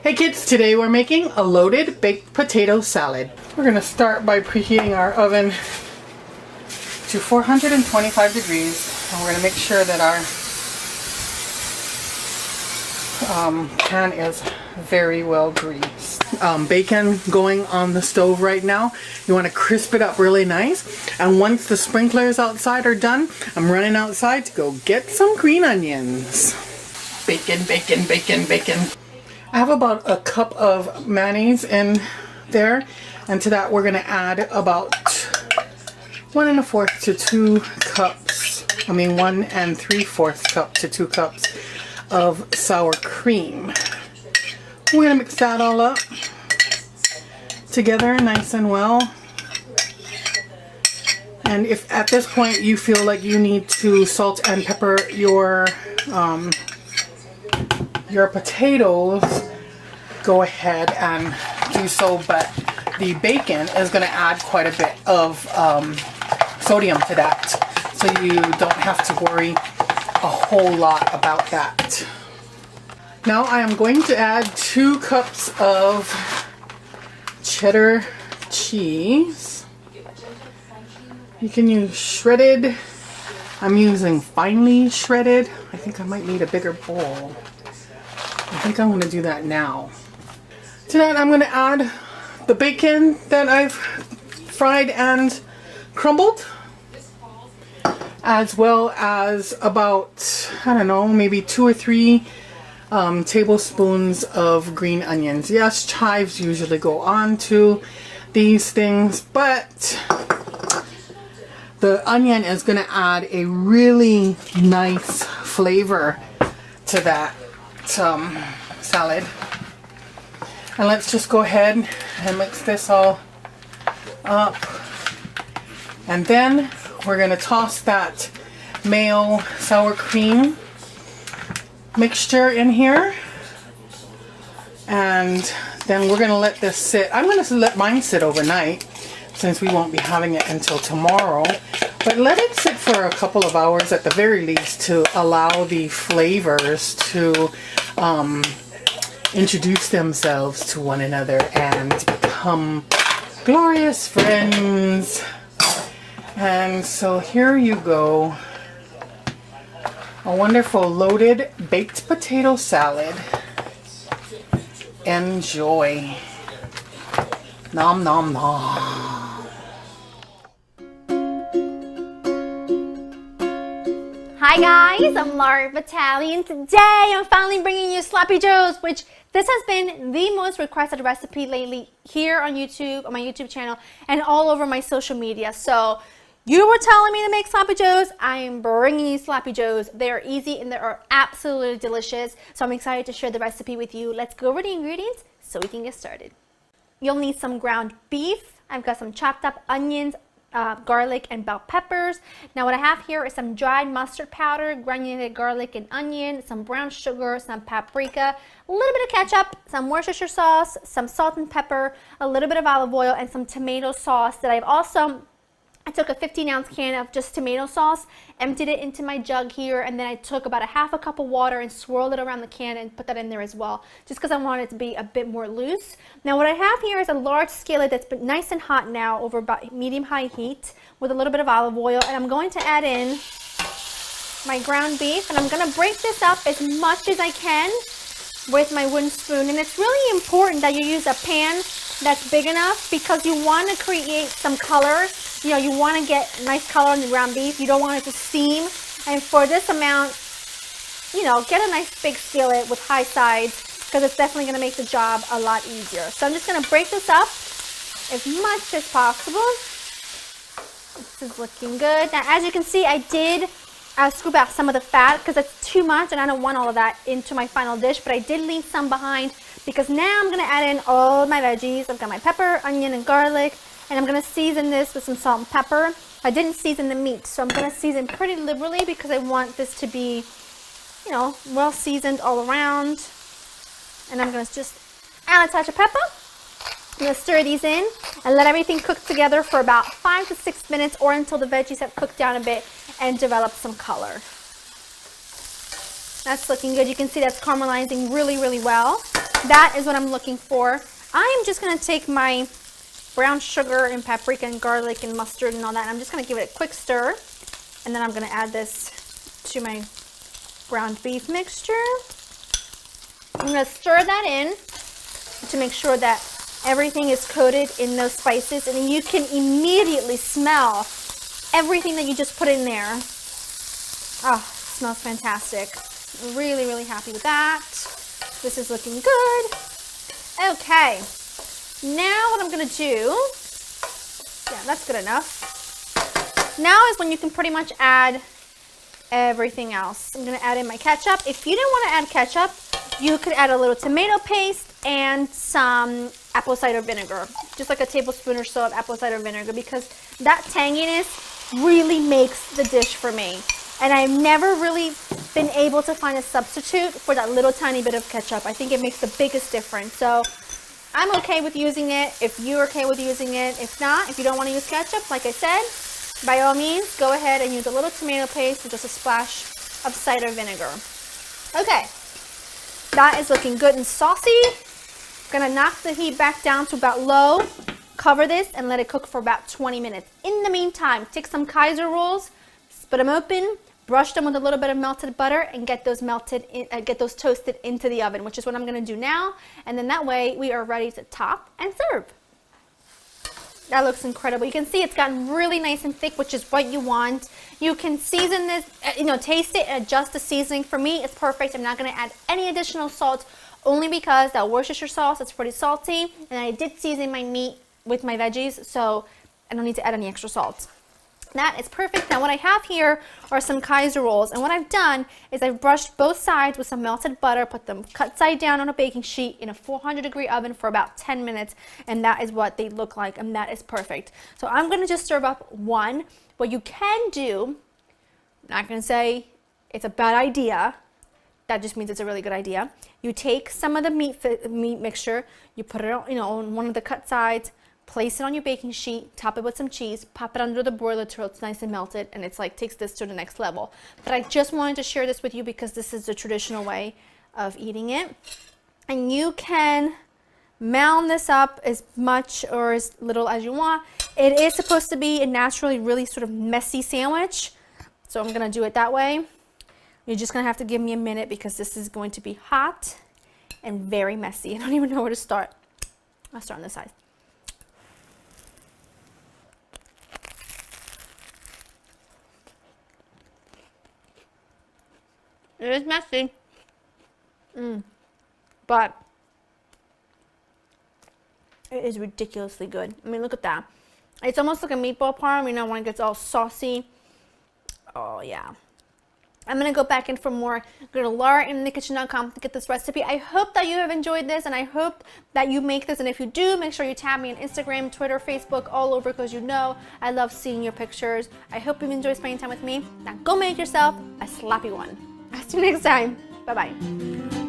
Hey kids, today we're making a loaded baked potato salad. We're going to start by preheating our oven to 425 degrees. And we're going to make sure that our pan is very well greased. Bacon going on the stove right now. You want to crisp it up really nice. And once the sprinklers outside are done, I'm running outside to go get some green onions. Bacon, bacon, bacon, bacon. I have about a cup of mayonnaise in there, and to that we're going to add about 1 1/4 to 2 cups, 1 3/4 cup to 2 cups of sour cream. We're going to mix that all up together nice and well. And if at this point you feel like you need to salt and pepper your potatoes, go ahead and do so, but the bacon is going to add quite a bit of sodium to that, so you don't have to worry a whole lot about that. Now I am going to add 2 cups of cheddar cheese. You can use shredded. I'm using finely shredded. I think I might need a bigger bowl. I think I'm going to do that now. To that I'm going to add the bacon that I've fried and crumbled, as well as about, I don't know, maybe 2 or 3 tablespoons of green onions. Yes, chives usually go on to these things, but the onion is going to add a really nice flavor to that salad. And let's just go ahead and mix this all up. And then we're going to toss that mayo sour cream mixture in here. And then we're going to let this sit. I'm going to let mine sit overnight, since we won't be having it until tomorrow. But let it sit for a couple of hours at the very least to allow the flavors to introduce themselves to one another and become glorious friends. And so here you go. A wonderful loaded baked potato salad. Enjoy. Nom nom nom. Hi guys, I'm Laura Vitale, and today I'm finally bringing you Sloppy Joes, which this has been the most requested recipe lately here on YouTube, on my YouTube channel, and all over my social media. So you were telling me to make Sloppy Joes, I am bringing you Sloppy Joes. They are easy and they are absolutely delicious. So I'm excited to share the recipe with you. Let's go over the ingredients so we can get started. You'll need some ground beef. I've got some chopped up onions, garlic and bell peppers. Now what I have here is some dried mustard powder, granulated garlic and onion, some brown sugar, some paprika, a little bit of ketchup, some Worcestershire sauce, some salt and pepper, a little bit of olive oil, and some tomato sauce that I took a 15-ounce can of just tomato sauce, emptied it into my jug here, and then I took about a 1/2 cup of water and swirled it around the can and put that in there as well, just because I want it to be a bit more loose. Now what I have here is a large skillet that's been nice and hot now over about medium-high heat with a little bit of olive oil, and I'm going to add in my ground beef, and I'm going to break this up as much as I can with my wooden spoon. And it's really important that you use a pan that's big enough, because you want to create some color. You know, you want to get nice color on the ground beef. You don't want it to steam. And for this amount, you know, get a nice big skillet with high sides, because it's definitely going to make the job a lot easier. So I'm just going to break this up as much as possible. This is looking good. Now, as you can see, I did scoop out some of the fat, because it's too much and I don't want all of that into my final dish, but I did leave some behind, because now I'm going to add in all my veggies. I've got my pepper, onion, and garlic. And I'm going to season this with some salt and pepper. I didn't season the meat, so I'm going to season pretty liberally, because I want this to be, you know, well seasoned all around. And I'm going to just add a touch of pepper. I'm going to stir these in and let everything cook together for about 5 to 6 minutes, or until the veggies have cooked down a bit and developed some color. That's looking good. You can see that's caramelizing really, really well. That is what I'm looking for. I am just gonna take my brown sugar and paprika and garlic and mustard and all that, and I'm just gonna give it a quick stir, and then I'm gonna add this to my ground beef mixture. I'm gonna stir that in to make sure that everything is coated in those spices, and then you can immediately smell everything that you just put in there. Oh, it smells fantastic. Really, really happy with that. This is looking good. Okay, now what I'm gonna do, yeah, that's good enough. Now is when you can pretty much add everything else. I'm gonna add in my ketchup. If you didn't want to add ketchup, you could add a little tomato paste and some apple cider vinegar, just like a tablespoon or so of apple cider vinegar, because that tanginess really makes the dish for me. And I've never really been able to find a substitute for that little tiny bit of ketchup. I think it makes the biggest difference. So I'm okay with using it if you're okay with using it. If not, if you don't want to use ketchup, like I said, by all means, go ahead and use a little tomato paste and just a splash of cider vinegar. Okay, that is looking good and saucy. Gonna knock the heat back down to about low, cover this, and let it cook for about 20 minutes. In the meantime, take some Kaiser rolls, split them open, brush them with a little bit of melted butter, and get those toasted into the oven, which is what I'm gonna do now. And then that way we are ready to top and serve. That looks incredible. You can see it's gotten really nice and thick, which is what you want. You can season this, taste it and adjust the seasoning. For me, it's perfect. I'm not gonna add any additional salt, only because that Worcestershire sauce is pretty salty, and I did season my meat with my veggies, so I don't need to add any extra salt. That is perfect. Now what I have here are some Kaiser rolls, and what I've done is I've brushed both sides with some melted butter, put them cut side down on a baking sheet in a 400-degree oven for about 10 minutes, and that is what they look like, and that is perfect. So I'm going to just serve up one. What you can do, I'm not going to say it's a bad idea, that just means it's a really good idea. You take some of the meat mixture, you put it on one of the cut sides, place it on your baking sheet, top it with some cheese, pop it under the broiler till it's nice and melted, and it's like takes this to the next level. But I just wanted to share this with you because this is the traditional way of eating it. And you can mound this up as much or as little as you want. It is supposed to be a naturally really sort of messy sandwich, so I'm gonna do it that way. You're just gonna have to give me a minute because this is going to be hot and very messy. I don't even know where to start. I'll start on this side. It is messy, but it is ridiculously good. I mean, look at that. It's almost like a meatball parm, when it gets all saucy. Oh, yeah. I'm going to go back in for more. Go to laurainthekitchen.com to get this recipe. I hope that you have enjoyed this, and I hope that you make this. And if you do, make sure you tag me on Instagram, Twitter, Facebook, all over, because I love seeing your pictures. I hope you've enjoyed spending time with me. Now go make yourself a sloppy one. See you next time. Bye-bye.